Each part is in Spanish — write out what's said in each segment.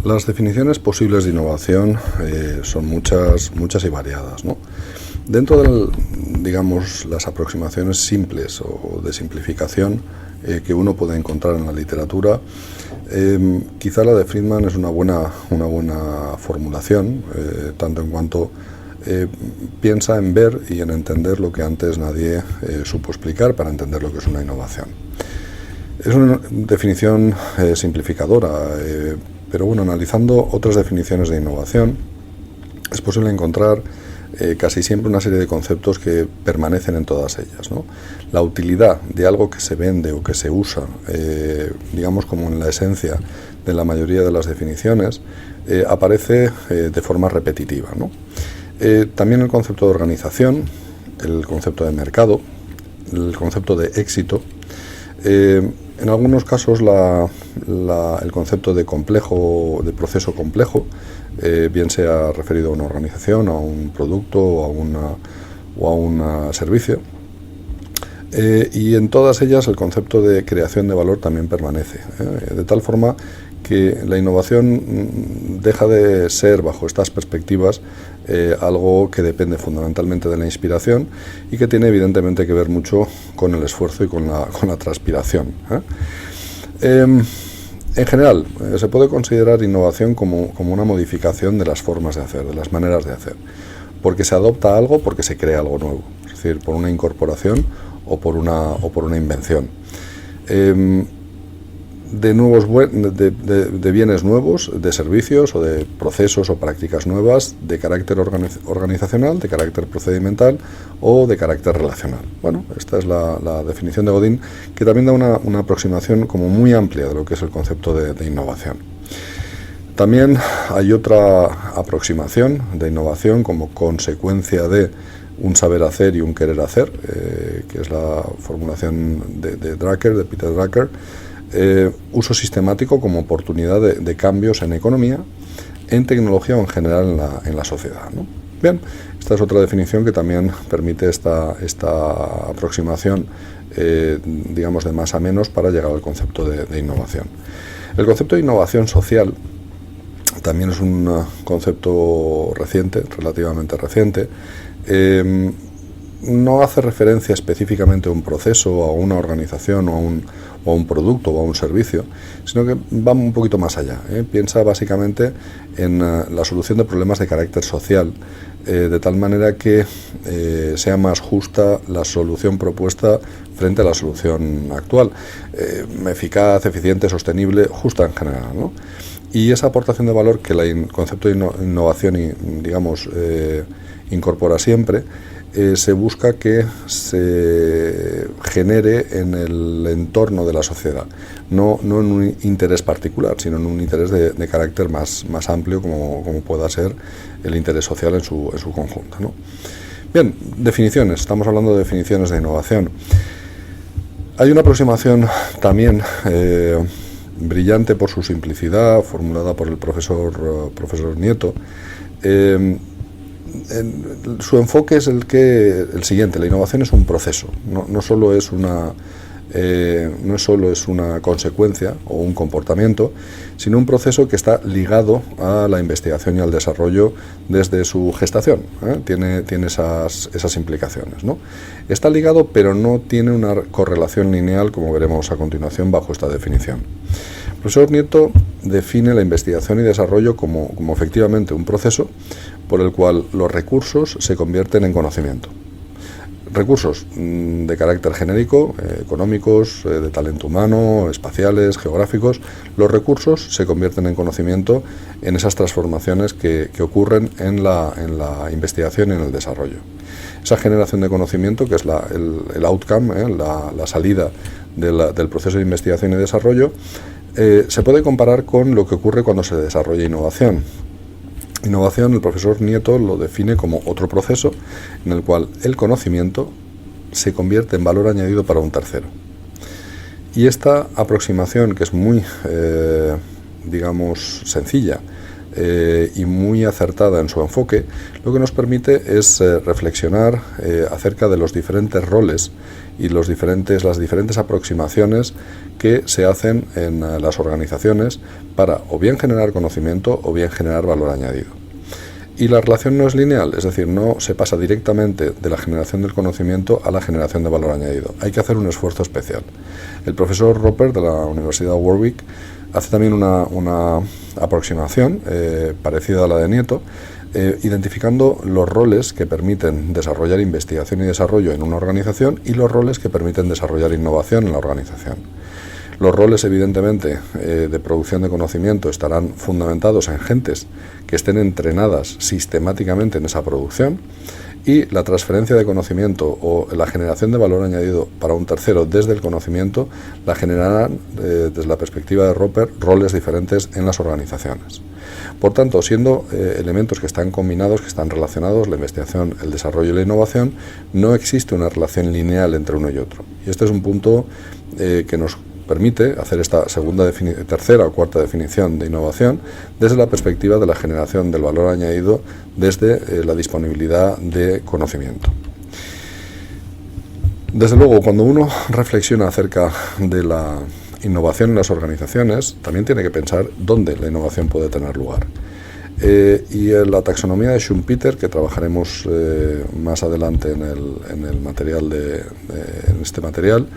Las definiciones posibles de innovación son muchas y variadas, ¿no? Dentro de, digamos, las aproximaciones simples o de simplificación que uno puede encontrar en la literatura, quizá la de Friedman es una buena formulación, tanto en cuanto piensa en ver y en entender lo que antes nadie supo explicar para entender lo que es una innovación. Es una definición simplificadora, pero bueno, analizando otras definiciones de innovación, es posible encontrar casi siempre una serie de conceptos que permanecen en todas ellas, ¿no? La utilidad de algo que se vende o que se usa, digamos como en la esencia de la mayoría de las definiciones, aparece de forma repetitiva, ¿no? También el concepto de organización, el concepto de mercado, el concepto de éxito, en algunos casos el concepto de complejo, de proceso complejo, bien sea referido a una organización, a un producto o a un servicio. Y en todas ellas el concepto de creación de valor también permanece, de tal forma que la innovación deja de ser, bajo estas perspectivas, algo que depende fundamentalmente de la inspiración y que tiene evidentemente que ver mucho con el esfuerzo y con la transpiración. En general, se puede considerar innovación como una modificación de las formas de hacer, de las maneras de hacer, porque se adopta algo, porque se crea algo nuevo, es decir, por una incorporación o por una invención. De bienes nuevos, de servicios o de procesos o prácticas nuevas de carácter organizacional, de carácter procedimental o de carácter relacional. Bueno, esta es la definición de Godin, que también da una aproximación como muy amplia de lo que es el concepto de innovación. También hay otra aproximación de innovación como consecuencia de un saber hacer y un querer hacer, que es la formulación de Peter Drucker. Uso sistemático como oportunidad de cambios en economía, en tecnología o en general en la sociedad, ¿no? Bien, esta es otra definición que también permite esta aproximación, digamos, de más a menos para llegar al concepto de innovación. El concepto de innovación social también es un concepto reciente, relativamente reciente. No hace referencia específicamente a un proceso, o a una organización, o a un producto o a un servicio, sino que va un poquito más allá. Piensa básicamente en la solución de problemas de carácter social, de tal manera que sea más justa la solución propuesta frente a la solución actual, eficaz, eficiente, sostenible, justa en general, ¿no? Y esa aportación de valor que el concepto de innovación, digamos, incorpora siempre, se busca que se genere en el entorno de la sociedad, no en un interés particular, sino en un interés de carácter más amplio, como pueda ser el interés social en su conjunto, ¿no? Bien, definiciones. Estamos hablando de definiciones de innovación. Hay una aproximación también brillante por su simplicidad, formulada por el profesor Nieto. Su enfoque es el siguiente: la innovación es un proceso, no solo es una consecuencia o un comportamiento, sino un proceso que está ligado a la investigación y al desarrollo desde su gestación. Tiene esas implicaciones, ¿no? Está ligado, pero no tiene una correlación lineal, como veremos a continuación bajo esta definición. El profesor Nieto define la investigación y desarrollo como efectivamente un proceso por el cual los recursos se convierten en conocimiento. Recursos de carácter genérico, económicos, de talento humano, espaciales, geográficos. Los recursos se convierten en conocimiento en esas transformaciones que ocurren en la investigación y en el desarrollo. Esa generación de conocimiento, que es el outcome, la salida del proceso de investigación y desarrollo, se puede comparar con lo que ocurre cuando se desarrolla innovación. Innovación, el profesor Nieto lo define como otro proceso en el cual el conocimiento se convierte en valor añadido para un tercero. Y esta aproximación, que es muy, digamos, sencilla, y muy acertada en su enfoque, lo que nos permite es reflexionar acerca de los diferentes roles y las diferentes aproximaciones que se hacen en las organizaciones para o bien generar conocimiento o bien generar valor añadido. Y la relación no es lineal, es decir, no se pasa directamente de la generación del conocimiento a la generación de valor añadido. Hay que hacer un esfuerzo especial. El profesor Roper de la Universidad de Warwick hace también una aproximación parecida a la de Nieto, identificando los roles que permiten desarrollar investigación y desarrollo en una organización y los roles que permiten desarrollar innovación en la organización. Los roles, evidentemente, de producción de conocimiento estarán fundamentados en gentes que estén entrenadas sistemáticamente en esa producción, y la transferencia de conocimiento o la generación de valor añadido para un tercero desde el conocimiento la generarán, desde la perspectiva de Roper, roles diferentes en las organizaciones. Por tanto, siendo elementos que están combinados, que están relacionados, la investigación, el desarrollo y la innovación, no existe una relación lineal entre uno y otro. Y este es un punto que nos permite hacer esta tercera o cuarta definición de innovación desde la perspectiva de la generación del valor añadido desde la disponibilidad de conocimiento. Desde luego, cuando uno reflexiona acerca de la innovación en las organizaciones, también tiene que pensar dónde la innovación puede tener lugar. Y la taxonomía de Schumpeter, que trabajaremos más adelante en el material en este material,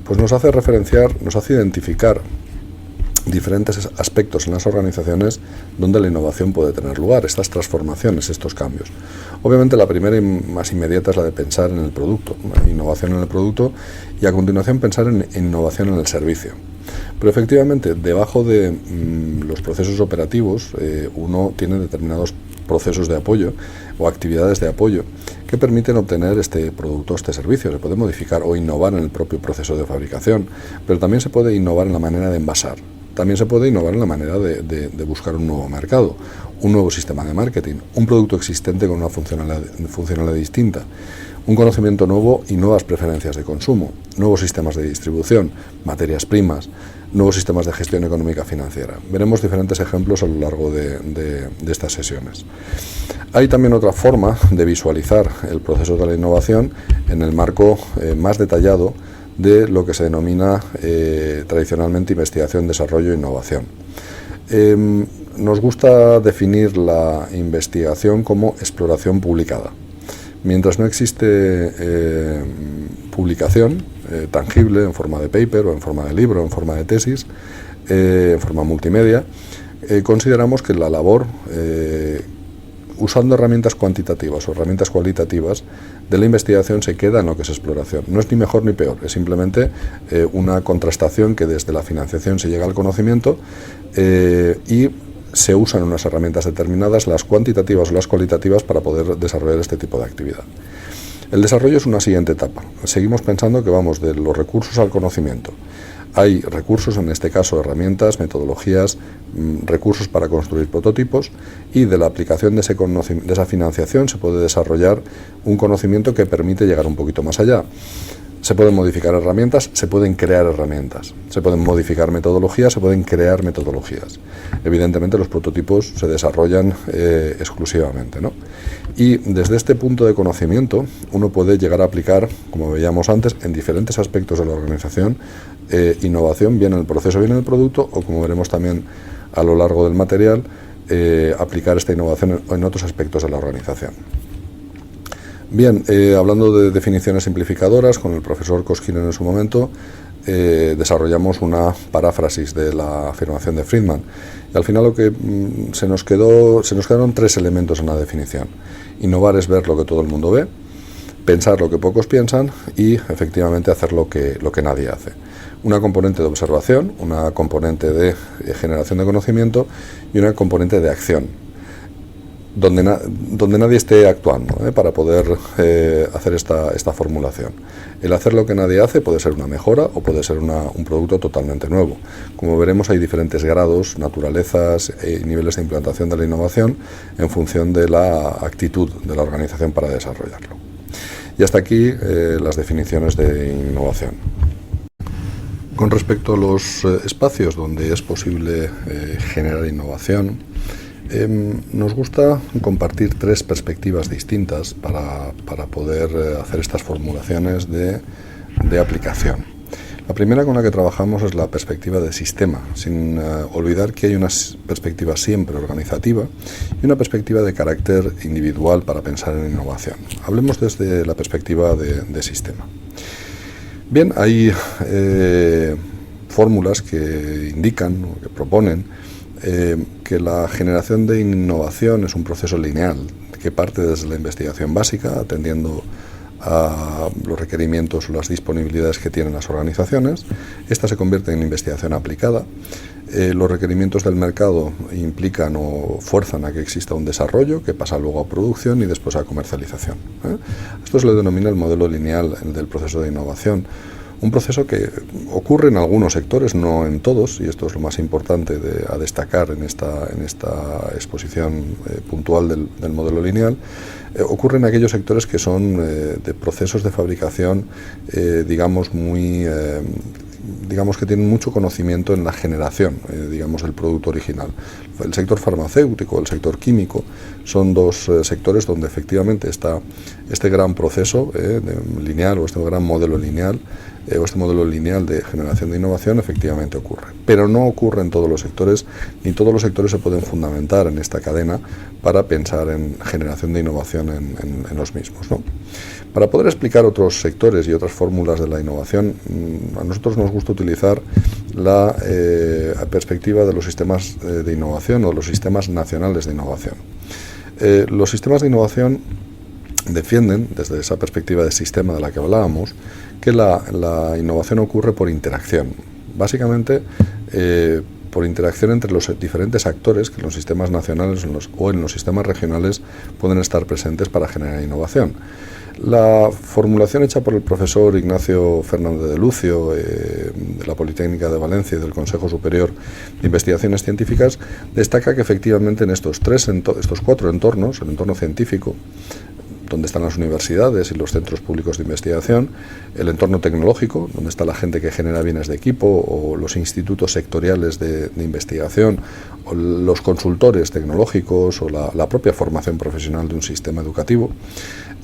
pues nos hace identificar diferentes aspectos en las organizaciones donde la innovación puede tener lugar, estas transformaciones, estos cambios. Obviamente la primera y más inmediata es la de pensar en el producto, innovación en el producto, y a continuación pensar en innovación en el servicio. Pero efectivamente, debajo de los procesos operativos, uno tiene determinados procesos de apoyo o actividades de apoyo que permiten obtener este producto o este servicio. Se puede modificar o innovar en el propio proceso de fabricación, pero también se puede innovar en la manera de envasar. También se puede innovar en la manera de buscar un nuevo mercado, un nuevo sistema de marketing, un producto existente con una funcionalidad distinta, un conocimiento nuevo y nuevas preferencias de consumo, nuevos sistemas de distribución, materias primas, nuevos sistemas de gestión económica financiera. Veremos diferentes ejemplos a lo largo de estas sesiones. Hay también otra forma de visualizar el proceso de la innovación en el marco más detallado de lo que se denomina tradicionalmente investigación, desarrollo e innovación. Nos gusta definir la investigación como exploración publicada. Mientras no existe publicación tangible en forma de paper o en forma de libro, en forma de tesis, en forma multimedia, consideramos que la labor, usando herramientas cuantitativas o herramientas cualitativas de la investigación, se queda en lo que es exploración. No es ni mejor ni peor, es simplemente una contrastación que desde la financiación se llega al conocimiento y se usan unas herramientas determinadas, las cuantitativas o las cualitativas, para poder desarrollar este tipo de actividad. El desarrollo es una siguiente etapa. Seguimos pensando que vamos de los recursos al conocimiento. Hay recursos, en este caso herramientas, metodologías, recursos para construir prototipos, y de la aplicación de esa financiación se puede desarrollar un conocimiento que permite llegar un poquito más allá. Se pueden modificar herramientas, se pueden crear herramientas, se pueden modificar metodologías, se pueden crear metodologías. Evidentemente los prototipos se desarrollan exclusivamente, ¿no? Y desde este punto de conocimiento uno puede llegar a aplicar, como veíamos antes, en diferentes aspectos de la organización, innovación, bien en el proceso, bien en el producto, o como veremos también a lo largo del material, aplicar esta innovación en otros aspectos de la organización. Bien, hablando de definiciones simplificadoras, con el profesor Koskinen en su momento, desarrollamos una paráfrasis de la afirmación de Friedman. Y al final lo que se nos quedaron tres elementos en la definición. Innovar es ver lo que todo el mundo ve, pensar lo que pocos piensan y efectivamente hacer lo que nadie hace. Una componente de observación, una componente de generación de conocimiento y una componente de acción, donde nadie esté actuando para poder hacer esta formulación. El hacer lo que nadie hace puede ser una mejora o puede ser un producto totalmente nuevo. Como veremos, hay diferentes grados, naturalezas y niveles de implantación de la innovación en función de la actitud de la organización para desarrollarlo. Y hasta aquí las definiciones de innovación. Con respecto a los espacios donde es posible generar innovación, Nos gusta compartir tres perspectivas distintas para poder hacer estas formulaciones de aplicación. La primera con la que trabajamos es la perspectiva de sistema, sin olvidar que hay una perspectiva siempre organizativa y una perspectiva de carácter individual para pensar en innovación. Hablemos desde la perspectiva de sistema. Bien, hay fórmulas que indican o que proponen que la generación de innovación es un proceso lineal que parte desde la investigación básica, atendiendo a los requerimientos o las disponibilidades que tienen las organizaciones. Esta se convierte en investigación aplicada. Los requerimientos del mercado implican o fuerzan a que exista un desarrollo que pasa luego a producción y después a comercialización. Esto se le denomina el modelo lineal del proceso de innovación. Un proceso que ocurre en algunos sectores, no en todos, y esto es lo más importante a destacar en esta exposición puntual del modelo lineal. Ocurre en aquellos sectores que son de procesos de fabricación, digamos que tienen mucho conocimiento en la generación, del producto original. El sector farmacéutico, el sector químico, son dos sectores donde efectivamente está este gran proceso lineal o este gran modelo lineal o este modelo lineal de generación de innovación efectivamente ocurre. Pero no ocurre en todos los sectores, ni todos los sectores se pueden fundamentar en esta cadena para pensar en generación de innovación en los mismos, ¿no? Para poder explicar otros sectores y otras fórmulas de la innovación, a nosotros nos gusta utilizar la perspectiva de los sistemas de innovación o de los sistemas nacionales de innovación. Los sistemas de innovación defienden, desde esa perspectiva de sistema de la que hablábamos, que la innovación ocurre por interacción. Básicamente, por interacción entre los diferentes actores que en los sistemas nacionales o en los sistemas regionales pueden estar presentes para generar innovación. La formulación hecha por el profesor Ignacio Fernández de Lucio, de la Politécnica de Valencia y del Consejo Superior de Investigaciones Científicas, destaca que efectivamente en estos cuatro entornos, el entorno científico, donde están las universidades y los centros públicos de investigación, el entorno tecnológico, donde está la gente que genera bienes de equipo, o los institutos sectoriales de investigación, o los consultores tecnológicos, o la propia formación profesional de un sistema educativo.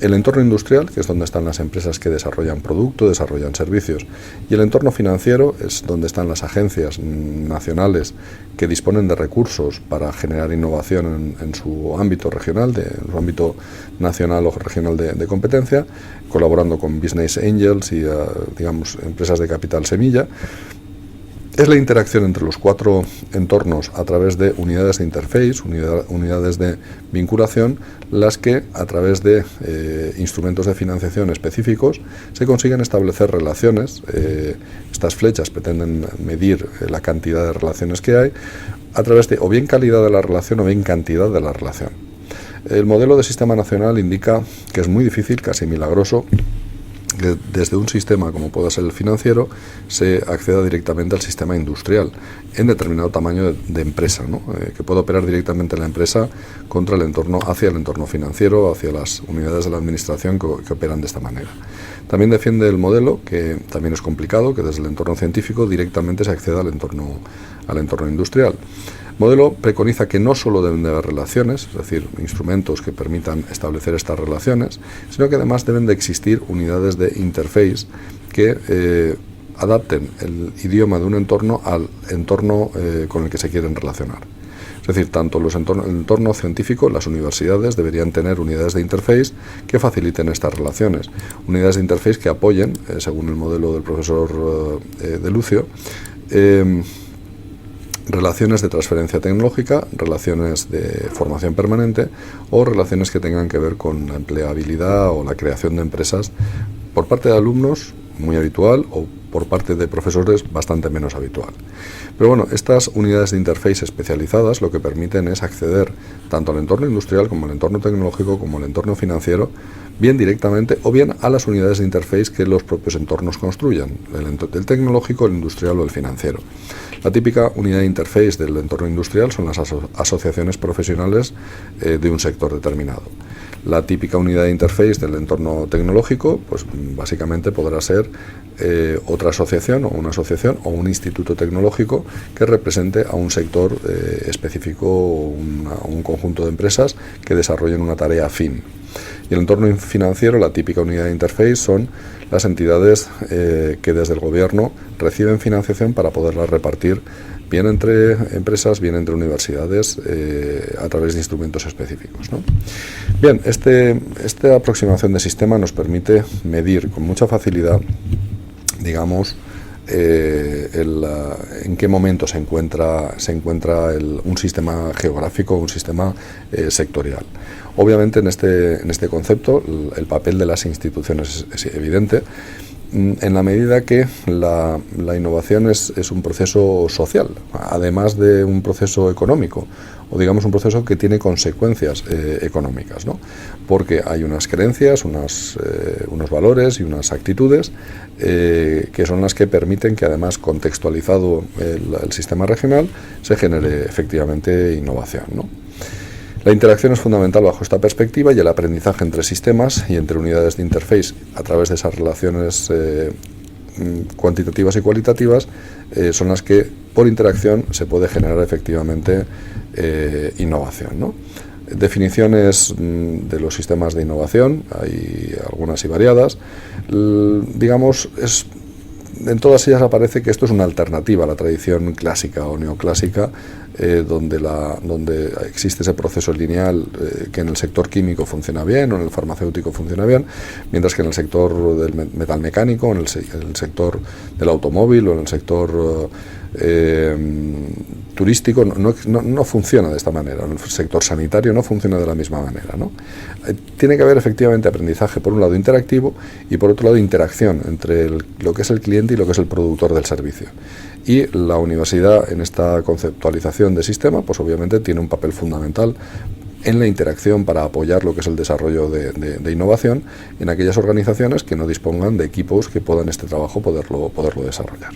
El entorno industrial, que es donde están las empresas que desarrollan producto, desarrollan servicios, y el entorno financiero es donde están las agencias nacionales que disponen de recursos para generar innovación en su ámbito regional, en su ámbito nacional o regional de competencia, colaborando con Business Angels y empresas de capital semilla. Es la interacción entre los cuatro entornos a través de unidades de interface, unidades de vinculación, las que a través de instrumentos de financiación específicos se consiguen establecer relaciones. Estas flechas pretenden medir la cantidad de relaciones que hay a través de o bien calidad de la relación o bien cantidad de la relación. El modelo de sistema nacional indica que es muy difícil, casi milagroso, que desde un sistema como pueda ser el financiero se acceda directamente al sistema industrial en determinado tamaño de empresa, ¿no? Que pueda operar directamente la empresa hacia el entorno financiero, hacia las unidades de la administración que operan de esta manera. También defiende el modelo, que también es complicado, que desde el entorno científico directamente se acceda al entorno industrial. El modelo preconiza que no solo deben de haber relaciones, es decir, instrumentos que permitan establecer estas relaciones, sino que además deben de existir unidades de interface que adapten el idioma de un entorno al entorno con el que se quieren relacionar. Es decir, tanto el entorno científico, las universidades deberían tener unidades de interface que faciliten estas relaciones, unidades de interface que apoyen, según el modelo del profesor de Lucio, relaciones de transferencia tecnológica, relaciones de formación permanente o relaciones que tengan que ver con la empleabilidad o la creación de empresas por parte de alumnos, muy habitual, o por parte de profesores, bastante menos habitual. Pero bueno, estas unidades de interface especializadas lo que permiten es acceder tanto al entorno industrial como al entorno tecnológico como al entorno financiero, bien directamente o bien a las unidades de interface que los propios entornos construyan, el tecnológico, el industrial o el financiero. La típica unidad de interface del entorno industrial son las asociaciones profesionales de un sector determinado. La típica unidad de interface del entorno tecnológico, pues básicamente podrá ser otra asociación o un instituto tecnológico que represente a un sector específico o un conjunto de empresas que desarrollen una tarea afín. Y el entorno financiero, la típica unidad de interface, son las entidades que desde el gobierno reciben financiación para poderla repartir bien entre empresas, bien entre universidades, a través de instrumentos específicos, ¿no? Bien, esta aproximación de sistema nos permite medir con mucha facilidad, digamos, en qué momento se encuentra un sistema geográfico, un sistema sectorial. Obviamente en este concepto el papel de las instituciones es evidente, en la medida que la innovación es un proceso social, además de un proceso económico, o digamos un proceso que tiene consecuencias económicas, ¿no? Porque hay unas creencias, unos valores y unas actitudes que son las que permiten que, además, contextualizado el sistema regional, se genere efectivamente innovación, ¿no? La interacción es fundamental bajo esta perspectiva, y el aprendizaje entre sistemas y entre unidades de interface a través de esas relaciones cuantitativas y cualitativas son las que, por interacción, se puede generar efectivamente innovación, ¿no? Definiciones de los sistemas de innovación, hay algunas y variadas. Digamos, en todas ellas aparece que esto es una alternativa a la tradición clásica o neoclásica, donde existe ese proceso lineal que en el sector químico funciona bien o en el farmacéutico funciona bien, mientras que en el sector del metalmecánico, en el sector del automóvil o en el sector turístico no funciona de esta manera. En el sector sanitario no funciona de la misma manera, ¿no? Tiene que haber efectivamente aprendizaje, por un lado interactivo, y por otro lado interacción entre lo que es el cliente y lo que es el productor del servicio. Y la universidad, en esta conceptualización de sistema, pues obviamente tiene un papel fundamental en la interacción para apoyar lo que es el desarrollo de innovación en aquellas organizaciones que no dispongan de equipos que puedan este trabajo poderlo desarrollar.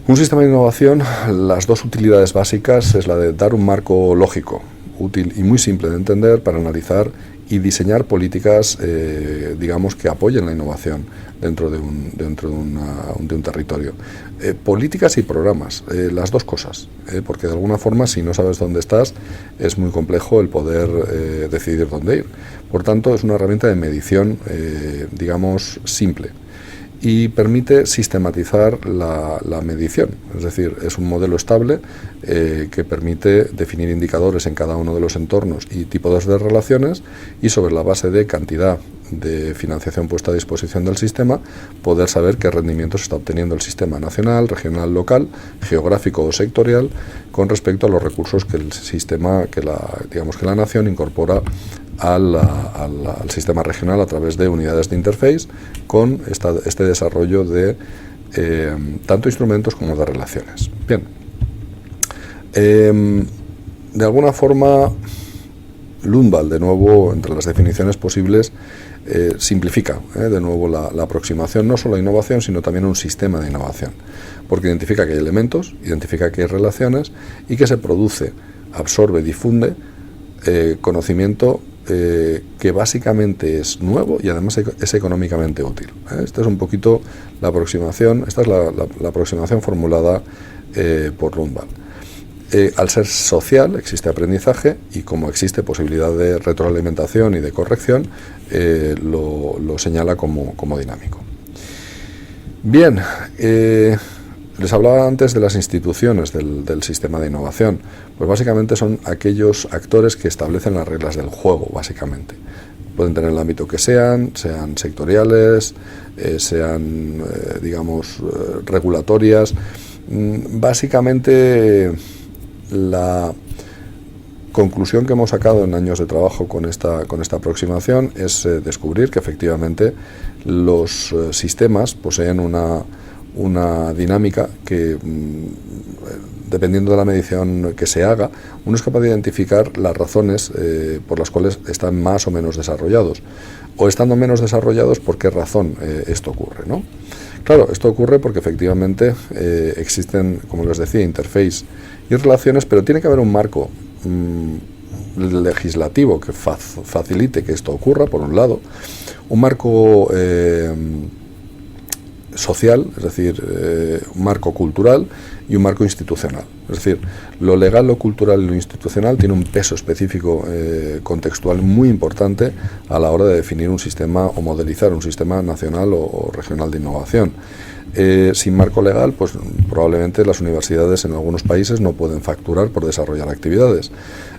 Un sistema de innovación, las dos utilidades básicas es la de dar un marco lógico, útil y muy simple de entender para analizar y diseñar políticas, digamos, que apoyen la innovación dentro de un territorio. Políticas y programas, las dos cosas, porque de alguna forma, si no sabes dónde estás, es muy complejo el poder decidir dónde ir. Por tanto, es una herramienta de medición, digamos, simple, y permite sistematizar la medición, es decir, es un modelo estable que permite definir indicadores en cada uno de los entornos y tipos de relaciones, y sobre la base de cantidad de financiación puesta a disposición del sistema, poder saber qué rendimientos está obteniendo el sistema nacional, regional, local, geográfico o sectorial con respecto a los recursos que el sistema, que la nación incorpora al sistema regional a través de unidades de interface, con este desarrollo de tanto instrumentos como de relaciones. Bien, de alguna forma Lundvall, de nuevo, entre las definiciones posibles, simplifica de nuevo la aproximación, no solo a innovación, sino también a un sistema de innovación, porque identifica que hay elementos, identifica que hay relaciones, y que se produce, absorbe, difunde conocimiento que básicamente es nuevo y además es económicamente útil. Esta es un poquito la aproximación, esta es la aproximación formulada por Lundvall. Al ser social existe aprendizaje, y como existe posibilidad de retroalimentación y de corrección, lo señala como dinámico. Bien, les hablaba antes de las instituciones del sistema de innovación. Pues básicamente son aquellos actores que establecen las reglas del juego, básicamente. Pueden tener el ámbito que sean sectoriales, sean, digamos, regulatorias. Básicamente, la conclusión que hemos sacado en años de trabajo con esta aproximación es descubrir que efectivamente los sistemas poseen una dinámica que, dependiendo de la medición que se haga, uno es capaz de identificar las razones por las cuales están más o menos desarrollados, o estando menos desarrollados, por qué razón esto ocurre, ¿no? Claro, esto ocurre porque efectivamente existen, como les decía, interface y relaciones, pero tiene que haber un marco legislativo que facilite que esto ocurra, por un lado, un marco social, es decir, un marco cultural y un marco institucional. Es decir, lo legal, lo cultural y lo institucional tiene un peso específico contextual muy importante a la hora de definir un sistema o modelizar un sistema nacional o regional de innovación. Sin marco legal, pues probablemente las universidades en algunos países no pueden facturar por desarrollar actividades.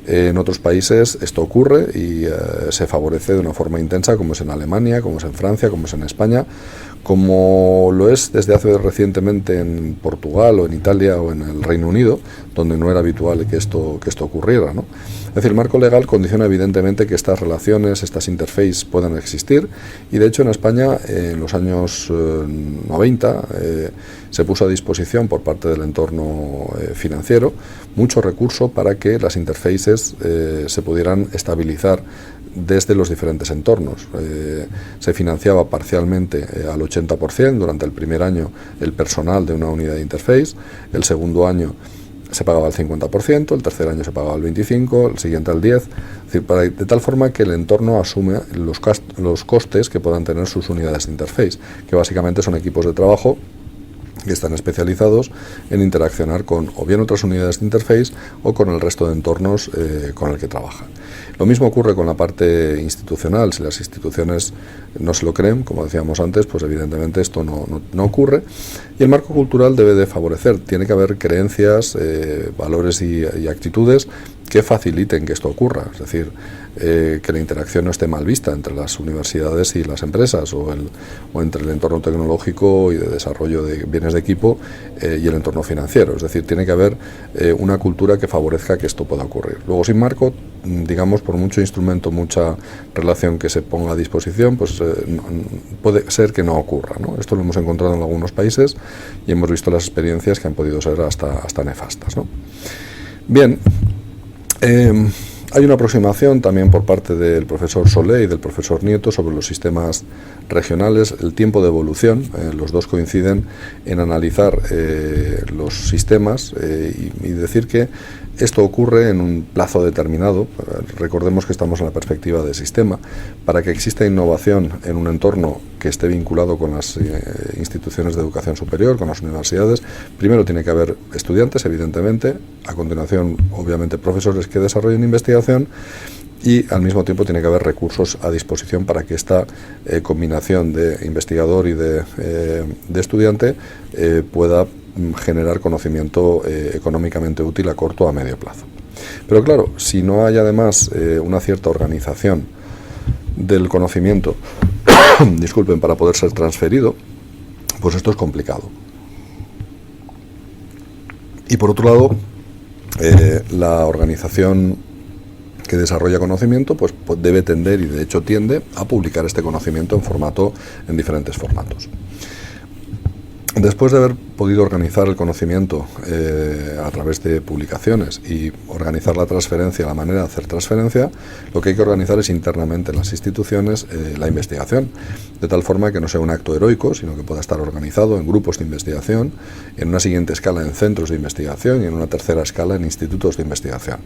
En otros países esto ocurre y se favorece de una forma intensa, como es en Alemania, como es en Francia, como es en España, como lo es desde hace recientemente en Portugal o en Italia o en el Reino Unido, donde no era habitual que esto ocurriera, ¿no? Es decir, el marco legal condiciona evidentemente que estas relaciones, estas interfaces puedan existir, y de hecho en España en los años 90 se puso a disposición por parte del entorno financiero mucho recurso para que las interfaces se pudieran estabilizar desde los diferentes entornos. Se financiaba parcialmente al 80% durante el primer año el personal de una unidad de interface, el segundo año se pagaba el 50%, el tercer año se pagaba el 25%, el siguiente el 10%, es decir, de tal forma que el entorno asume los costes que puedan tener sus unidades de interface, que básicamente son equipos de trabajo que están especializados en interaccionar con o bien otras unidades de interface o con el resto de entornos con el que trabajan. Lo mismo ocurre con la parte institucional. Si las instituciones no se lo creen, como decíamos antes, pues evidentemente esto no ocurre. Y el marco cultural debe de favorecer. Tiene que haber creencias, valores y actitudes que faciliten que esto ocurra. Es decir, que la interacción no esté mal vista entre las universidades y las empresas o entre el entorno tecnológico y de desarrollo de bienes de equipo y el entorno financiero. Es decir, tiene que haber una cultura que favorezca que esto pueda ocurrir. Luego, sin marco, digamos, por mucho instrumento, mucha relación que se ponga a disposición, pues puede ser que no ocurra, ¿no? Esto lo hemos encontrado en algunos países y hemos visto las experiencias que han podido ser hasta nefastas, ¿no? Bien, hay una aproximación también por parte del profesor Solé y del profesor Nieto sobre los sistemas regionales, el tiempo de evolución. Los dos coinciden en analizar los sistemas y decir que esto ocurre en un plazo determinado. Recordemos que estamos en la perspectiva de sistema. Para que exista innovación en un entorno que esté vinculado con las instituciones de educación superior, con las universidades, primero tiene que haber estudiantes, evidentemente, a continuación, obviamente, profesores que desarrollen investigación, y al mismo tiempo tiene que haber recursos a disposición para que esta combinación de investigador y de estudiante pueda generar conocimiento económicamente útil a corto o a medio plazo. Pero claro, si no hay además una cierta organización del conocimiento, disculpen, para poder ser transferido, pues esto es complicado. Y por otro lado, la organización que desarrolla conocimiento pues debe tender, y de hecho tiende, a publicar este conocimiento en diferentes formatos. Después de haber podido organizar el conocimiento a través de publicaciones y organizar la transferencia, la manera de hacer transferencia, lo que hay que organizar es internamente en las instituciones la investigación, de tal forma que no sea un acto heroico, sino que pueda estar organizado en grupos de investigación, en una siguiente escala en centros de investigación y en una tercera escala en institutos de investigación.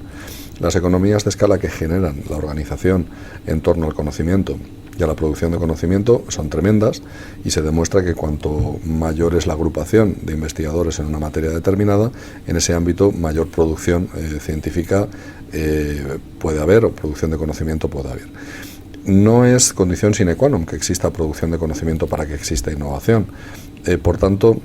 Las economías de escala que generan la organización en torno al conocimiento y a la producción de conocimiento son tremendas, y se demuestra que cuanto mayor es la agrupación de investigadores en una materia determinada, en ese ámbito mayor producción científica puede haber, o producción de conocimiento puede haber. No es condición sine qua non que exista producción de conocimiento para que exista innovación. Por tanto,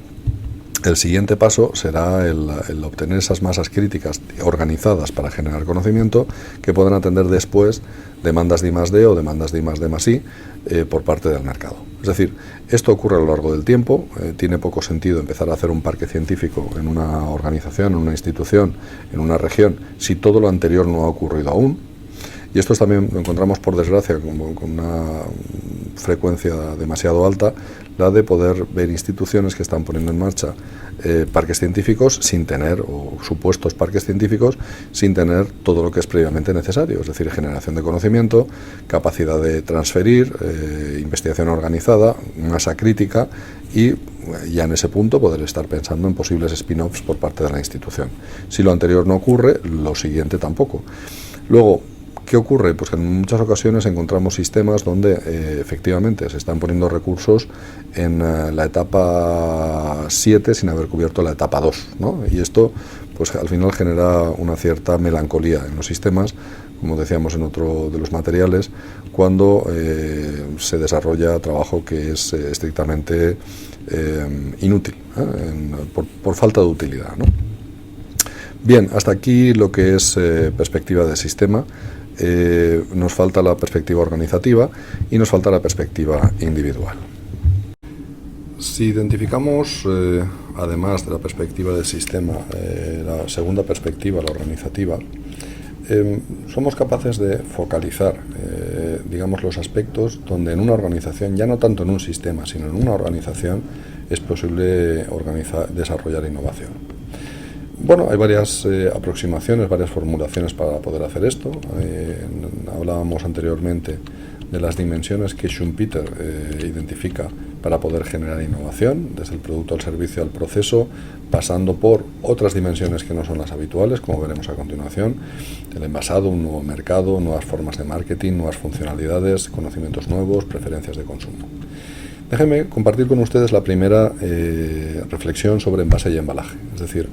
el siguiente paso será el obtener esas masas críticas organizadas para generar conocimiento que puedan atender después demandas de I+D o demandas de I+D+I por parte del mercado. Es decir, esto ocurre a lo largo del tiempo. Tiene poco sentido empezar a hacer un parque científico en una organización, en una institución, en una región, si todo lo anterior no ha ocurrido aún. Y esto también lo encontramos, por desgracia, con una frecuencia demasiado alta, la de poder ver instituciones que están poniendo en marcha parques científicos sin tener, o supuestos parques científicos, sin tener todo lo que es previamente necesario, es decir, generación de conocimiento, capacidad de transferir, investigación organizada, masa crítica, y ya en ese punto poder estar pensando en posibles spin-offs por parte de la institución. Si lo anterior no ocurre, lo siguiente tampoco. Luego, ¿Qué ocurre? Pues que en muchas ocasiones encontramos sistemas donde efectivamente se están poniendo recursos en la etapa 7 sin haber cubierto la etapa 2, ¿no? Y esto pues al final genera una cierta melancolía en los sistemas, como decíamos en otro de los materiales, cuando se desarrolla trabajo que es estrictamente inútil, por falta de utilidad, ¿no? Bien, hasta aquí lo que es perspectiva de sistema. Nos falta la perspectiva organizativa y nos falta la perspectiva individual. Si identificamos, además de la perspectiva del sistema, la segunda perspectiva, la organizativa, somos capaces de focalizar, digamos, los aspectos donde en una organización, ya no tanto en un sistema, sino en una organización, es posible desarrollar innovación. Bueno, hay varias aproximaciones, varias formulaciones para poder hacer esto. Hablábamos anteriormente de las dimensiones que Schumpeter identifica para poder generar innovación, desde el producto al servicio al proceso, pasando por otras dimensiones que no son las habituales, como veremos a continuación, el envasado, un nuevo mercado, nuevas formas de marketing, nuevas funcionalidades, conocimientos nuevos, preferencias de consumo. Déjenme compartir con ustedes la primera reflexión sobre envase y embalaje, es decir,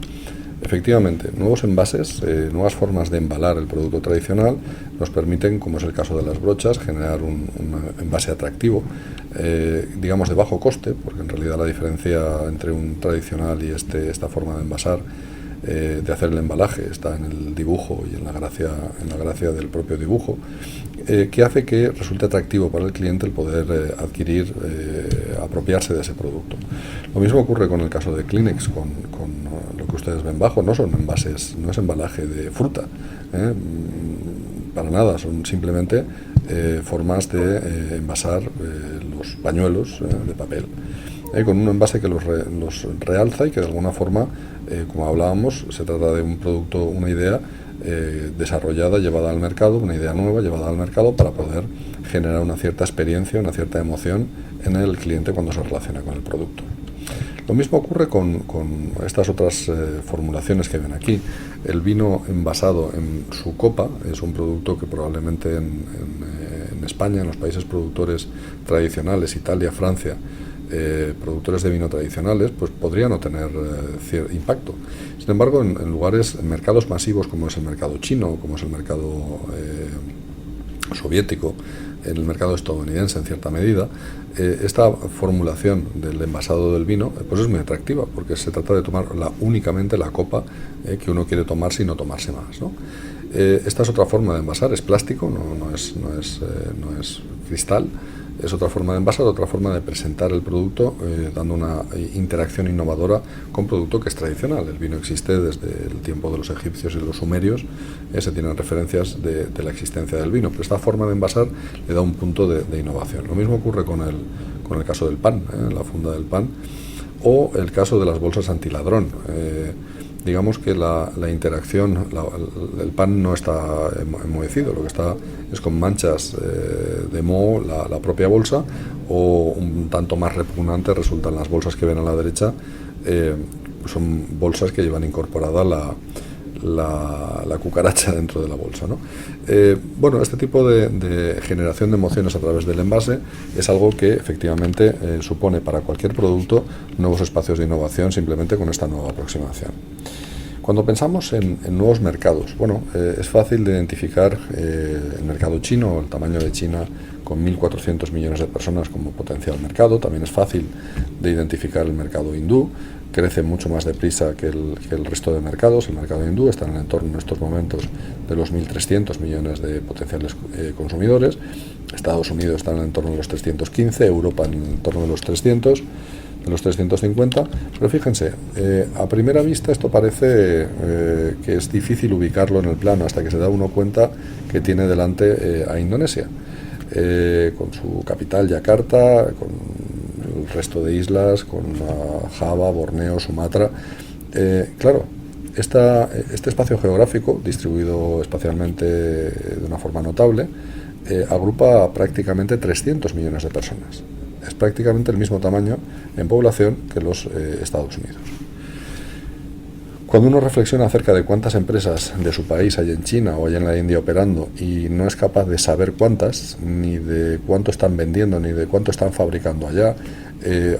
efectivamente, nuevos envases, nuevas formas de embalar el producto tradicional nos permiten, como es el caso de las brochas, generar un envase atractivo, digamos de bajo coste, porque en realidad la diferencia entre un tradicional y esta forma de envasar, de hacer el embalaje, está en el dibujo y en la gracia del propio dibujo, que hace que resulte atractivo para el cliente el poder adquirir, apropiarse de ese producto. Lo mismo ocurre con el caso de Kleenex, con lo que ustedes ven bajo. No son envases, no es embalaje de fruta, para nada, son simplemente formas de envasar los pañuelos de papel, con un envase que los realza y que de alguna forma, como hablábamos, se trata de un producto, una idea desarrollada, llevada al mercado, una idea nueva llevada al mercado para poder generar una cierta experiencia, una cierta emoción en el cliente cuando se relaciona con el producto. Lo mismo ocurre con estas otras formulaciones que ven aquí. El vino envasado en su copa es un producto que probablemente en España, en los países productores tradicionales, Italia, Francia, productores de vino tradicionales, pues podría no tener cierto impacto. Sin embargo, en mercados masivos como es el mercado chino, como es el mercado soviético, en el mercado estadounidense en cierta medida, esta formulación del envasado del vino pues es muy atractiva, porque se trata de tomar únicamente la copa que uno quiere tomarse y no tomarse más, ¿no? Esta es otra forma de envasar, es plástico, no es cristal. Es otra forma de envasar, otra forma de presentar el producto, dando una interacción innovadora con producto que es tradicional. El vino existe desde el tiempo de los egipcios y los sumerios, se tienen referencias de la existencia del vino, pero esta forma de envasar le da un punto de innovación. Lo mismo ocurre con el caso del pan, la funda del pan, o el caso de las bolsas antiladrón. Digamos que la interacción, el pan no está enmohecido, lo que está es con manchas de moho la propia bolsa, o un tanto más repugnante resultan las bolsas que ven a la derecha. Son bolsas que llevan incorporada la cucaracha dentro de la bolsa, ¿no? Bueno, este tipo de generación de emociones a través del envase es algo que efectivamente supone para cualquier producto nuevos espacios de innovación simplemente con esta nueva aproximación. Cuando pensamos en nuevos mercados, bueno, es fácil de identificar el mercado chino, el tamaño de China con 1.400 millones de personas como potencial mercado. También es fácil de identificar el mercado hindú, crece mucho más deprisa que el resto de mercados. El mercado hindú está en el entorno en estos momentos de los 1.300 millones de potenciales consumidores. Estados Unidos está en el entorno de los 315, Europa en el entorno de los 300. De los 350, pero fíjense, a primera vista esto parece que es difícil ubicarlo en el plano hasta que se da uno cuenta que tiene delante a Indonesia, con su capital Yakarta, con el resto de islas, con Java, Borneo, Sumatra. Claro, este espacio geográfico, distribuido espacialmente de una forma notable, agrupa prácticamente 300 millones de personas. Es prácticamente el mismo tamaño en población que los Estados Unidos. Cuando uno reflexiona acerca de cuántas empresas de su país hay en China o hay en la India operando y no es capaz de saber cuántas, ni de cuánto están vendiendo, ni de cuánto están fabricando allá,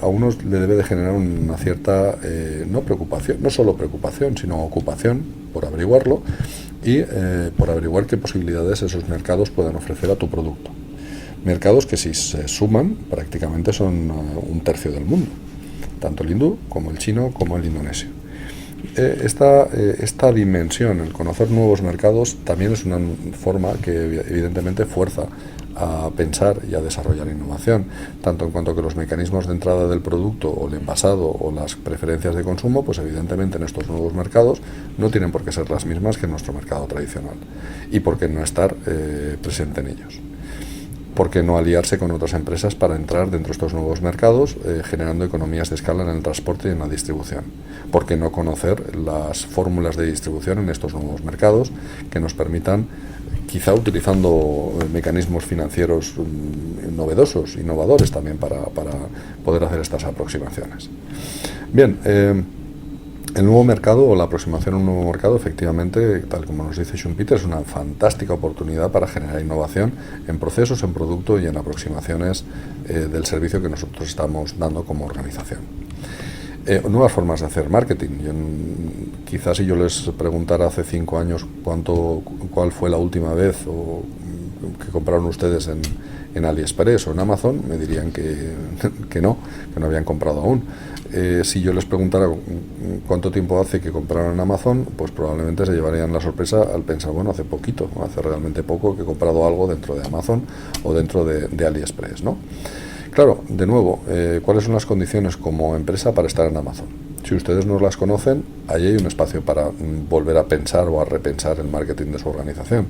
a uno le debe de generar una cierta, no preocupación, no solo preocupación, sino ocupación por averiguarlo y por averiguar qué posibilidades esos mercados puedan ofrecer a tu producto. Mercados que, si se suman, prácticamente son un tercio del mundo, tanto el hindú como el chino como el indonesio. Esta dimensión, el conocer nuevos mercados, también es una forma que evidentemente fuerza a pensar y a desarrollar innovación, tanto en cuanto que los mecanismos de entrada del producto o el envasado o las preferencias de consumo, pues evidentemente en estos nuevos mercados no tienen por qué ser las mismas que en nuestro mercado tradicional, y por qué no estar presente en ellos. ¿Por qué no aliarse con otras empresas para entrar dentro de estos nuevos mercados, generando economías de escala en el transporte y en la distribución? ¿Por qué no conocer las fórmulas de distribución en estos nuevos mercados que nos permitan, quizá utilizando mecanismos financieros novedosos, innovadores también, para poder hacer estas aproximaciones? Bien, el nuevo mercado o la aproximación a un nuevo mercado, efectivamente, tal como nos dice Schumpeter, es una fantástica oportunidad para generar innovación en procesos, en producto y en aproximaciones del servicio que nosotros estamos dando como organización. Nuevas formas de hacer marketing. Quizás si yo les preguntara hace 5 años cuál fue la última vez que compraron ustedes en AliExpress o en Amazon, me dirían que no habían comprado aún. Si yo les preguntara cuánto tiempo hace que compraron en Amazon, pues probablemente se llevarían la sorpresa al pensar, bueno, hace poquito, hace realmente poco que he comprado algo dentro de Amazon o dentro de AliExpress, ¿no? Claro, de nuevo, ¿cuáles son las condiciones como empresa para estar en Amazon? Si ustedes no las conocen, ahí hay un espacio para volver a pensar o a repensar el marketing de su organización.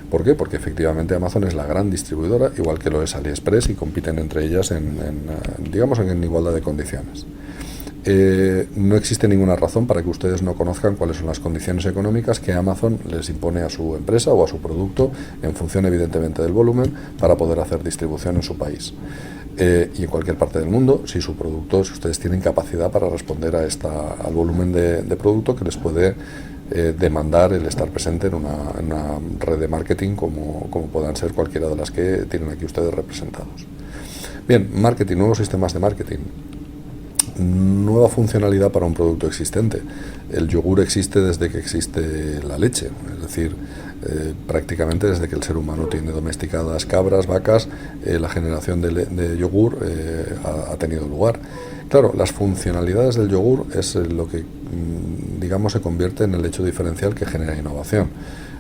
¿Por qué? Porque efectivamente Amazon es la gran distribuidora, igual que lo es AliExpress, y compiten entre ellas en igualdad de condiciones. No existe ninguna razón para que ustedes no conozcan cuáles son las condiciones económicas que Amazon les impone a su empresa o a su producto, en función evidentemente del volumen, para poder hacer distribución en su país. Y en cualquier parte del mundo, si ustedes tienen capacidad para responder al volumen de producto que les puede demandar el estar presente en una red de marketing como puedan ser cualquiera de las que tienen aquí ustedes representados. Bien, marketing, nuevos sistemas de marketing. Nueva funcionalidad para un producto existente. El yogur existe desde que existe la leche, es decir, prácticamente desde que el ser humano tiene domesticadas cabras, vacas, la generación de yogur ha tenido lugar. Claro, las funcionalidades del yogur es lo que, digamos, se convierte en el hecho diferencial que genera innovación.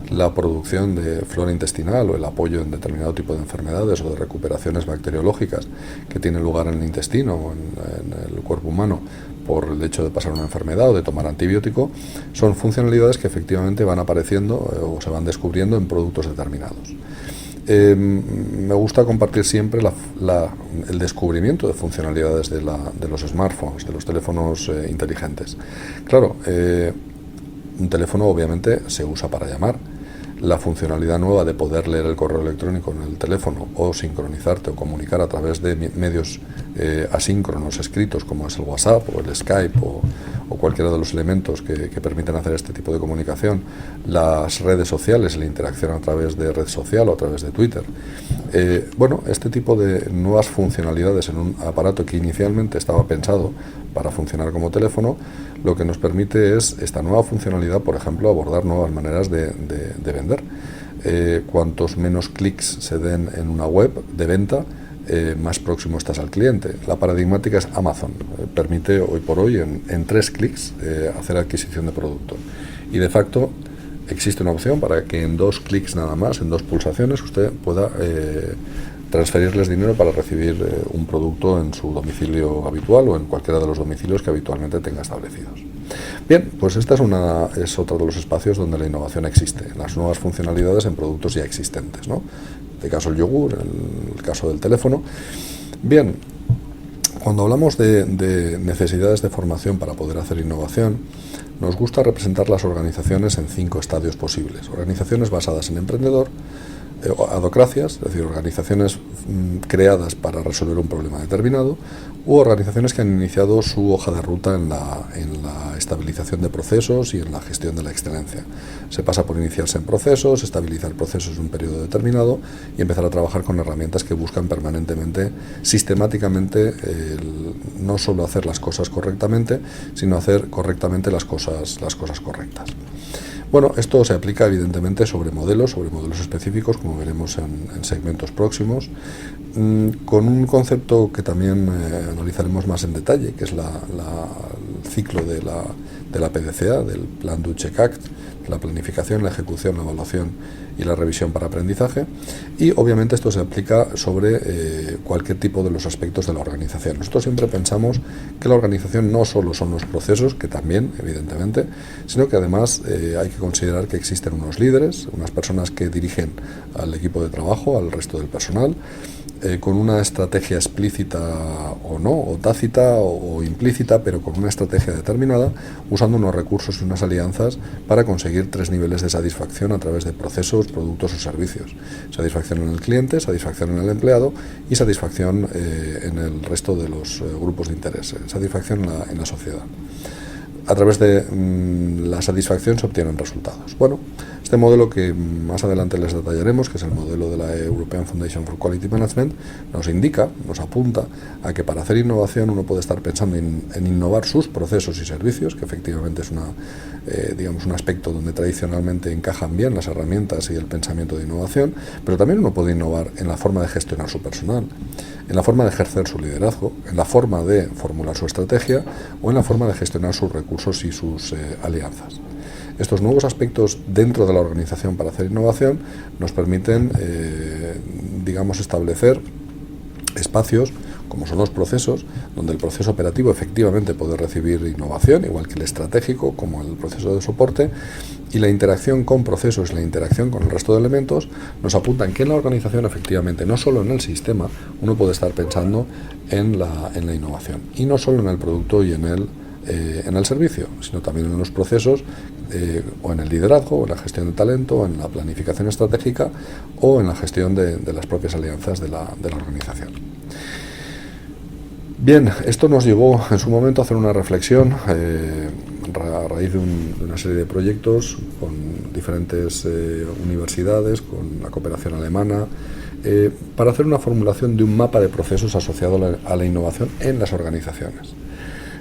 La producción de flora intestinal o el apoyo en determinado tipo de enfermedades o de recuperaciones bacteriológicas que tienen lugar en el intestino o en el cuerpo humano por el hecho de pasar una enfermedad o de tomar antibiótico, son funcionalidades que efectivamente van apareciendo o se van descubriendo en productos determinados. Me gusta compartir siempre el descubrimiento de funcionalidades de los smartphones, de los teléfonos inteligentes. Claro, un teléfono obviamente se usa para llamar. La funcionalidad nueva de poder leer el correo electrónico en el teléfono o sincronizarte o comunicar a través de medios asíncronos escritos, como es el WhatsApp o el Skype o cualquiera de los elementos que permiten hacer este tipo de comunicación, las redes sociales, la interacción a través de red social o a través de Twitter. Este tipo de nuevas funcionalidades en un aparato que inicialmente estaba pensado para funcionar como teléfono, lo que nos permite es esta nueva funcionalidad, por ejemplo, abordar nuevas maneras de vender. Cuantos menos clics se den en una web de venta, más próximo estás al cliente. La paradigmática es Amazon. Permite hoy por hoy en 3 clics hacer adquisición de producto. Y de facto existe una opción para que en 2 clics nada más, en 2 pulsaciones, usted pueda transferirles dinero para recibir un producto en su domicilio habitual o en cualquiera de los domicilios que habitualmente tenga establecidos. Bien, pues esta es otro de los espacios donde la innovación existe, las nuevas funcionalidades en productos ya existentes, ¿no? En este caso el yogur, en el caso del teléfono. Bien, cuando hablamos de necesidades de formación para poder hacer innovación, nos gusta representar las organizaciones en 5 estadios posibles. Organizaciones basadas en emprendedor, adocracias, es decir, organizaciones creadas para resolver un problema determinado, u organizaciones que han iniciado su hoja de ruta en la estabilización de procesos y en la gestión de la excelencia. Se pasa por iniciarse en procesos, estabilizar procesos en un periodo determinado y empezar a trabajar con herramientas que buscan permanentemente, sistemáticamente, no solo hacer las cosas correctamente, sino hacer correctamente las cosas correctas. Bueno, esto se aplica evidentemente sobre modelos específicos, como veremos en segmentos próximos, con un concepto que también analizaremos más en detalle, que es el ciclo de la PDCA, del Plan do Check Act, la planificación, la ejecución, la evaluación y la revisión para aprendizaje, y obviamente esto se aplica sobre cualquier tipo de los aspectos de la organización. Nosotros siempre pensamos que la organización no solo son los procesos, que también, evidentemente, sino que además hay que considerar que existen unos líderes, unas personas que dirigen al equipo de trabajo, al resto del personal, con una estrategia explícita o no, o tácita o implícita, pero con una estrategia determinada, usando unos recursos y unas alianzas para conseguir 3 niveles de satisfacción a través de procesos, productos o servicios. Satisfacción en el cliente, satisfacción en el empleado y satisfacción en el resto de los grupos de interés, satisfacción en la sociedad. A través de la satisfacción se obtienen resultados. Bueno, este modelo que más adelante les detallaremos, que es el modelo de la European Foundation for Quality Management, nos apunta a que para hacer innovación uno puede estar pensando en innovar sus procesos y servicios, que efectivamente es un aspecto donde tradicionalmente encajan bien las herramientas y el pensamiento de innovación, pero también uno puede innovar en la forma de gestionar su personal, en la forma de ejercer su liderazgo, en la forma de formular su estrategia o en la forma de gestionar sus recursos y sus alianzas. Estos nuevos aspectos dentro de la organización para hacer innovación nos permiten, establecer espacios como son los procesos, donde el proceso operativo efectivamente puede recibir innovación, igual que el estratégico, como el proceso de soporte, y la interacción con procesos, la interacción con el resto de elementos, nos apuntan que en la organización efectivamente, no solo en el sistema, uno puede estar pensando en la innovación, y no solo en el producto y en el servicio, sino también en los procesos, o en el liderazgo, o en la gestión de talento, o en la planificación estratégica, o en la gestión de las propias alianzas de la organización. Bien, esto nos llevó en su momento a hacer una reflexión a raíz de una serie de proyectos con diferentes universidades, con la cooperación alemana, para hacer una formulación de un mapa de procesos asociado a la innovación en las organizaciones.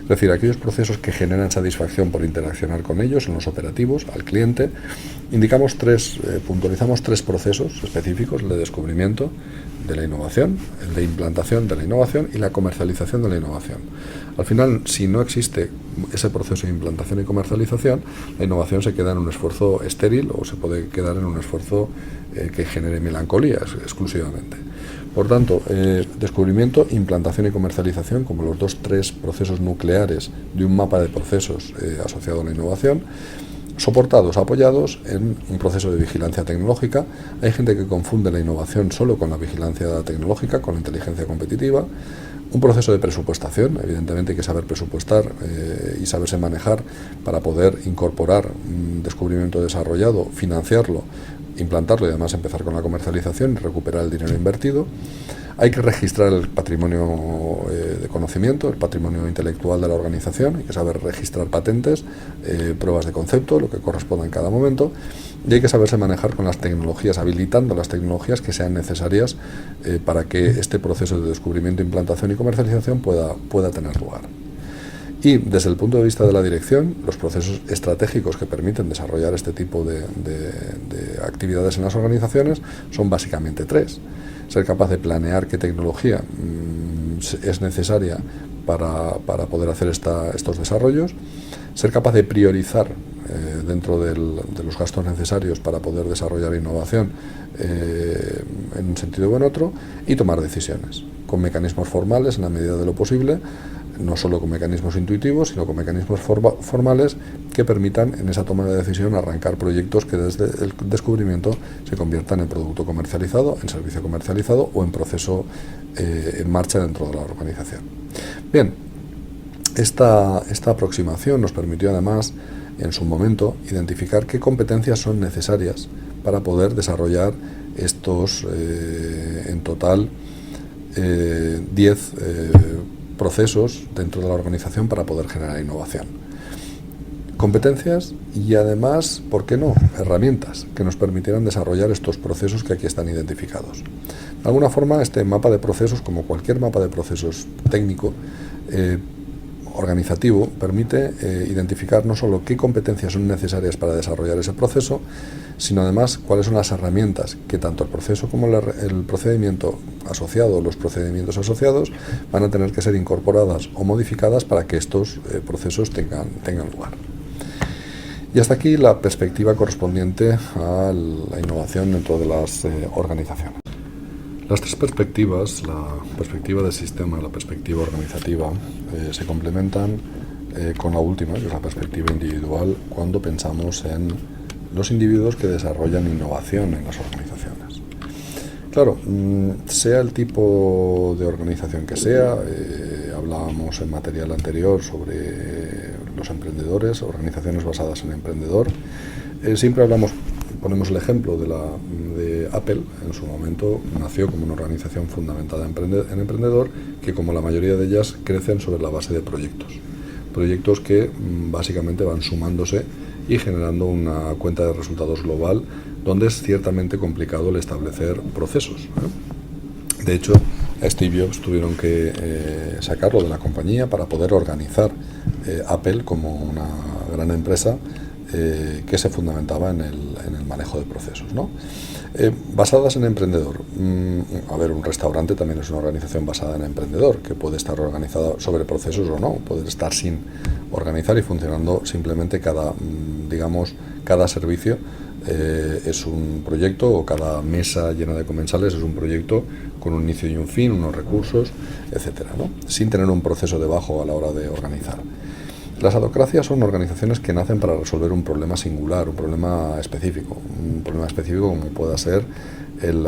Es decir, aquellos procesos que generan satisfacción por interaccionar con ellos, en los operativos, al cliente. Puntualizamos 3 procesos específicos: el de descubrimiento de la innovación, el de implantación de la innovación y la comercialización de la innovación. Al final, si no existe ese proceso de implantación y comercialización, la innovación se queda en un esfuerzo estéril o se puede quedar en un esfuerzo que genere melancolía exclusivamente. Por tanto, descubrimiento, implantación y comercialización como los 3 procesos nucleares de un mapa de procesos asociado a la innovación, soportados, apoyados en un proceso de vigilancia tecnológica. Hay gente que confunde la innovación solo con la vigilancia tecnológica, con la inteligencia competitiva. Un proceso de presupuestación, evidentemente hay que saber presupuestar y saberse manejar para poder incorporar un descubrimiento desarrollado, financiarlo, implantarlo y además empezar con la comercialización y recuperar el dinero invertido. Hay que registrar el patrimonio de conocimiento, el patrimonio intelectual de la organización, hay que saber registrar patentes, pruebas de concepto, lo que corresponda en cada momento, y hay que saberse manejar con las tecnologías, habilitando las tecnologías que sean necesarias para que este proceso de descubrimiento, implantación y comercialización pueda tener lugar. Y desde el punto de vista de la dirección, los procesos estratégicos que permiten desarrollar este tipo de actividades en las organizaciones son básicamente 3. Ser capaz de planear qué tecnología es necesaria para poder hacer estos desarrollos, ser capaz de priorizar dentro de los gastos necesarios para poder desarrollar innovación en un sentido o en otro, y tomar decisiones con mecanismos formales en la medida de lo posible, no solo con mecanismos intuitivos, sino con mecanismos formales que permitan en esa toma de decisión arrancar proyectos que desde el descubrimiento se conviertan en producto comercializado, en servicio comercializado o en proceso en marcha dentro de la organización. Bien, esta aproximación nos permitió además en su momento identificar qué competencias son necesarias para poder desarrollar estos, en total, 10 procesos dentro de la organización para poder generar innovación. Competencias y además, ¿por qué no?, herramientas que nos permitieran desarrollar estos procesos que aquí están identificados. De alguna forma, este mapa de procesos, como cualquier mapa de procesos técnico, organizativo, permite identificar no solo qué competencias son necesarias para desarrollar ese proceso, sino además cuáles son las herramientas que tanto el proceso como el procedimiento asociado, los procedimientos asociados, van a tener que ser incorporadas o modificadas para que estos procesos tengan lugar. Y hasta aquí la perspectiva correspondiente a la innovación dentro de las organizaciones. Las tres perspectivas, la perspectiva del sistema y la perspectiva organizativa, se complementan con la última, que es la perspectiva individual, cuando pensamos en los individuos que desarrollan innovación en las organizaciones. Claro, sea el tipo de organización que sea, hablábamos en material anterior sobre los emprendedores, organizaciones basadas en emprendedor, siempre ponemos el ejemplo de Apple. En su momento nació como una organización fundamentada en emprendedor, que como la mayoría de ellas crecen sobre la base de proyectos que básicamente van sumándose y generando una cuenta de resultados global, donde es ciertamente complicado el establecer procesos. De hecho, a Steve Jobs tuvieron que sacarlo de la compañía para poder organizar Apple como una gran empresa que se fundamentaba en el manejo de procesos, ¿no? Basadas en emprendedor. Un restaurante también es una organización basada en emprendedor, que puede estar organizada sobre procesos o no, puede estar sin organizar y funcionando simplemente cada servicio es un proyecto, o cada mesa llena de comensales es un proyecto con un inicio y un fin, unos recursos, etcétera, ¿no? Sin tener un proceso debajo a la hora de organizar. Las adhocracias son organizaciones que nacen para resolver un problema singular, un problema específico como pueda ser el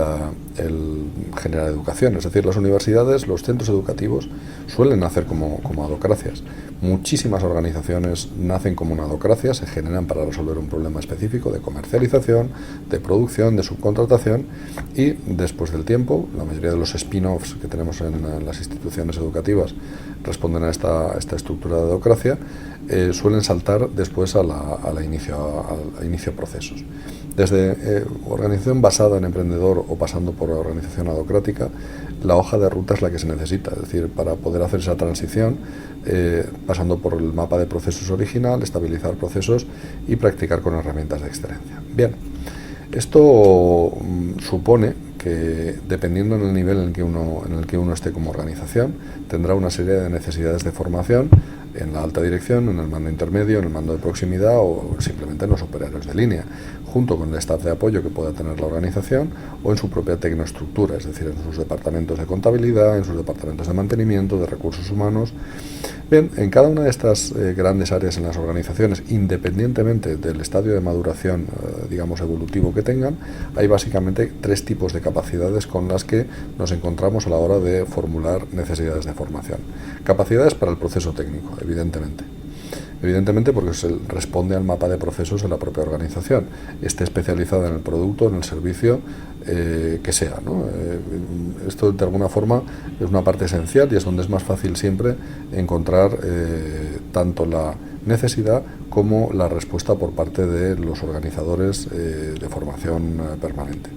generar educación. Es decir, las universidades, los centros educativos suelen nacer como adhocracias. Muchísimas organizaciones nacen como una adhocracia, se generan para resolver un problema específico de comercialización, de producción, de subcontratación, y después del tiempo, la mayoría de los spin-offs que tenemos en las instituciones educativas responden a esta estructura de adhocracia, suelen saltar después a inicio procesos. Desde organización basada en emprendedor o pasando por organización adhocrática, la hoja de ruta es la que se necesita, es decir, para poder hacer esa transición, pasando por el mapa de procesos original, estabilizar procesos y practicar con herramientas de excelencia. Bien, esto supone que, dependiendo en el nivel en el que uno esté como organización, tendrá una serie de necesidades de formación en la alta dirección, en el mando intermedio, en el mando de proximidad o simplemente en los operarios de línea, junto con el staff de apoyo que pueda tener la organización o en su propia tecnoestructura, es decir, en sus departamentos de contabilidad, en sus departamentos de mantenimiento, de recursos humanos. Bien, en cada una de estas grandes áreas en las organizaciones, independientemente del estadio de maduración, evolutivo que tengan, hay básicamente tres tipos de capacidades con las que nos encontramos a la hora de formular necesidades de formación. Capacidades para el proceso técnico, evidentemente porque se responde al mapa de procesos de la propia organización, esté especializada en el producto, en el servicio que sea, ¿no? Esto de alguna forma es una parte esencial y es donde es más fácil siempre encontrar tanto la necesidad como la respuesta por parte de los organizadores de formación permanente.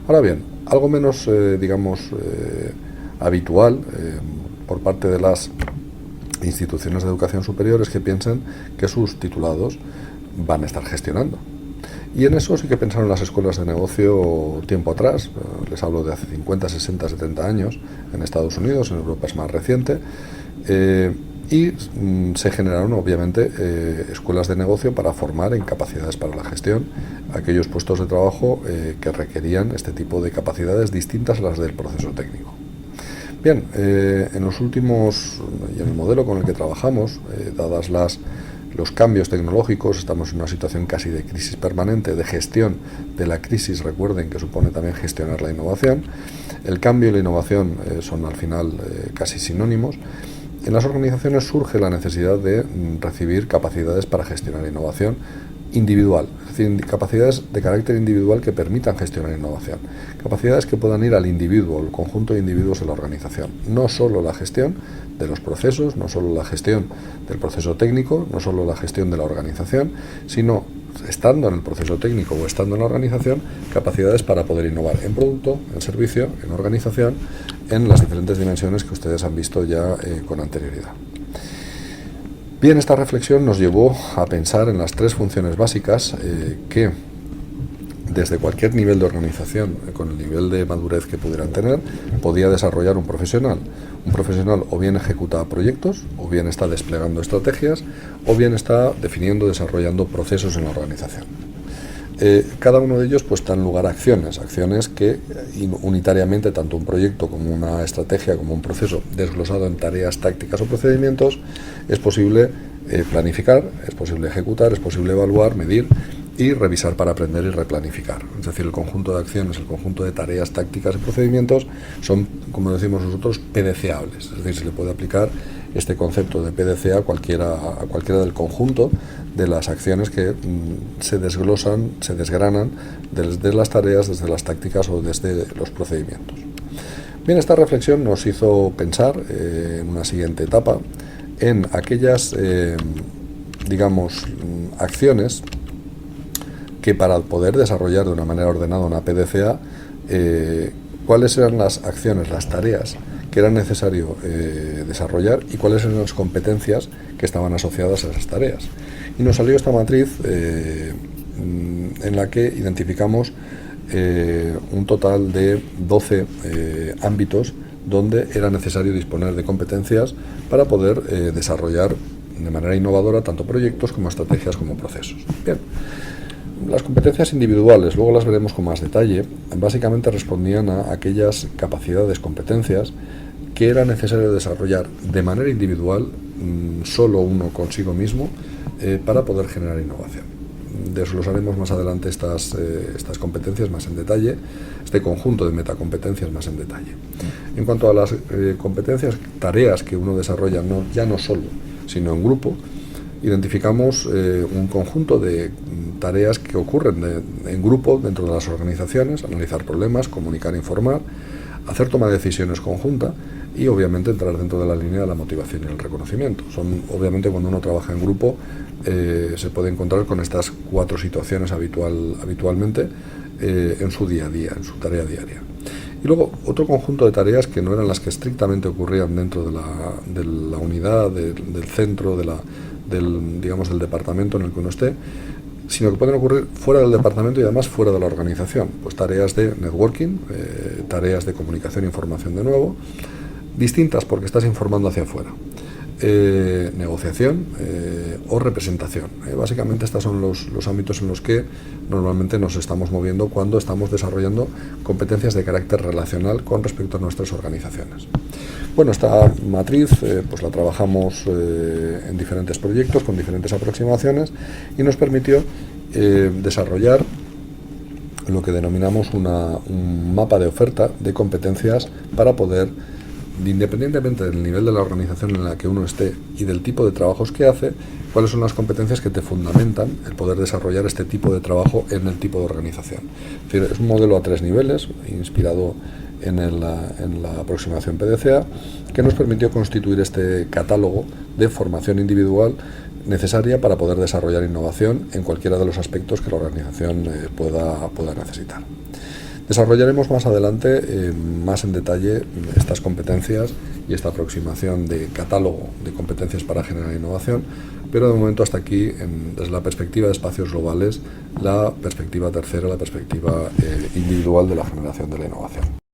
Ahora bien, algo menos habitual por parte de las instituciones de educación superior es que piensen que sus titulados van a estar gestionando. Y en eso sí que pensaron las escuelas de negocio tiempo atrás, les hablo de hace 50, 60, 70 años, en Estados Unidos, en Europa es más reciente, y se generaron obviamente escuelas de negocio para formar en capacidades para la gestión aquellos puestos de trabajo que requerían este tipo de capacidades distintas a las del proceso técnico. Bien, en los últimos, y en el modelo con el que trabajamos, dadas los cambios tecnológicos, estamos en una situación casi de crisis permanente, de gestión de la crisis. Recuerden que supone también gestionar la innovación. El cambio y la innovación son al final casi sinónimos. En las organizaciones surge la necesidad de recibir capacidades para gestionar innovación individual, es decir, capacidades de carácter individual que permitan gestionar innovación, capacidades que puedan ir al individuo, al conjunto de individuos de la organización, no solo la gestión de los procesos, no solo la gestión del proceso técnico, no solo la gestión de la organización, sino, estando en el proceso técnico o estando en la organización, capacidades para poder innovar en producto, en servicio, en organización, en las diferentes dimensiones que ustedes han visto ya con anterioridad. Bien, esta reflexión nos llevó a pensar en las tres funciones básicas que desde cualquier nivel de organización, con el nivel de madurez que pudieran tener, podía desarrollar un profesional. Un profesional o bien ejecuta proyectos, o bien está desplegando estrategias, o bien está definiendo, desarrollando procesos en la organización. Cada uno de ellos pues dan lugar a acciones que unitariamente, tanto un proyecto como una estrategia, como un proceso desglosado en tareas, tácticas o procedimientos, es posible planificar, es posible ejecutar, es posible evaluar, medir y revisar para aprender y replanificar. Es decir, el conjunto de acciones, el conjunto de tareas, tácticas y procedimientos son, como decimos nosotros, PDCables. Es decir, se le puede aplicar este concepto de PDCA a cualquiera del conjunto de las acciones que se desglosan, se desgranan desde las tareas, desde las tácticas o desde los procedimientos. Bien, esta reflexión nos hizo pensar en una siguiente etapa en aquellas, acciones que para poder desarrollar de una manera ordenada una PDCA, cuáles eran las acciones, las tareas que era necesario desarrollar y cuáles eran las competencias que estaban asociadas a esas tareas. Y nos salió esta matriz en la que identificamos un total de 12 ámbitos donde era necesario disponer de competencias para poder desarrollar de manera innovadora tanto proyectos como estrategias como procesos. Bien. Las competencias individuales, luego las veremos con más detalle, básicamente respondían a aquellas capacidades, competencias que era necesario desarrollar de manera individual, solo uno consigo mismo, para poder generar innovación. Desglosaremos más adelante estas competencias más en detalle, este conjunto de metacompetencias más en detalle. En cuanto a las competencias, tareas que uno desarrolla ya no solo, sino en grupo, identificamos un conjunto de tareas que ocurren en grupo dentro de las organizaciones: analizar problemas, comunicar, informar, hacer toma de decisiones conjunta y obviamente entrar dentro de la línea de la motivación y el reconocimiento. Obviamente cuando uno trabaja en grupo se puede encontrar con estas 4 situaciones habitualmente en su día a día, en su tarea diaria. Y luego otro conjunto de tareas que no eran las que estrictamente ocurrían dentro de la unidad, del centro, del departamento en el que uno esté, sino que pueden ocurrir fuera del departamento y además fuera de la organización. Pues tareas de networking, tareas de comunicación e información de nuevo, distintas porque estás informando hacia afuera. Negociación o representación. Básicamente estos son los ámbitos en los que normalmente nos estamos moviendo cuando estamos desarrollando competencias de carácter relacional con respecto a nuestras organizaciones. Bueno, esta matriz pues la trabajamos en diferentes proyectos con diferentes aproximaciones y nos permitió desarrollar lo que denominamos un mapa de oferta de competencias para poder, independientemente del nivel de la organización en la que uno esté y del tipo de trabajos que hace, cuáles son las competencias que te fundamentan el poder desarrollar este tipo de trabajo en el tipo de organización. Es decir, es un modelo a 3 niveles, inspirado en la aproximación PDCA, que nos permitió constituir este catálogo de formación individual necesaria para poder desarrollar innovación en cualquiera de los aspectos que la organización pueda necesitar. Desarrollaremos más adelante, más en detalle, estas competencias y esta aproximación de catálogo de competencias para generar innovación, pero de momento hasta aquí, desde la perspectiva de espacios globales, la perspectiva tercera, la perspectiva individual de la generación de la innovación.